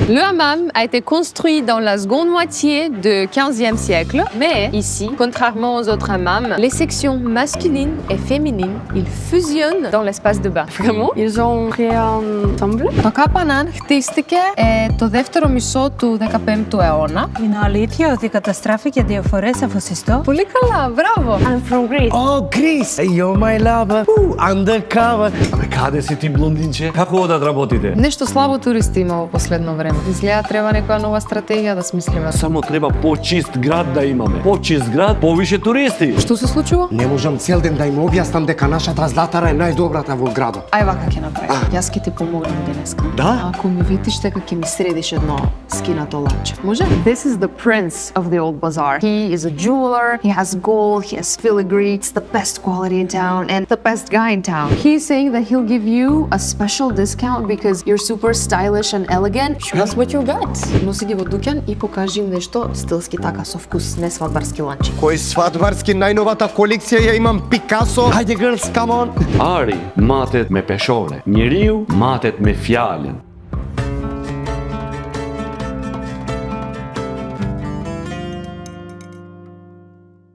Le hammam a été construit dans la seconde moitié du XVe siècle, mais ici, contrairement aux autres hammams, les sections masculines et féminines, ils fusionnent dans l'espace de bain. Vraiment? Ils ont créé ensemble? Το Κάπαναν χτίστηκε το δεύτερο μισό του 15ου αιώνα. Είναι αλήθεια ότι καταστράφηκε 2 φορές αφού συστό? Πολύ καλά, μπράβο! I'm from Greece. Oh, Greece! Yo, my love! Undercover! Аме, каде си ти, блондинче? Како одат работите? Нешто слабо туристи има во последно време. Изгледа треба некоја нова стратегија да смислиме. Само треба почист град да имаме. Почист град, повише туристи. Што се случува? Не можам цел ден да им објаснам дека нашата златара е најдобрата во градот. Ај вака ќе направи. Јас ќе ти помогнам денеска. Да? Ако ми видиш дека ќе ми средиш едно скинато лаче. Може? This is the prince of the old bazaar. He is a jeweler, he has gold, he has filigree. It's the best quality in town and the best guy in town. He's saying that he'll give you a special discount because you're super stylish and elegant. That's what you got. Носи ги во дуќан и покажи им нешто стилски така со вкус, не свадбарски ланчи. Кој свадбарски најновата колекција ја имам Пикасо? Хајде girls, come on! Ari, matet me peshore. Njeriu, matet me fjalën.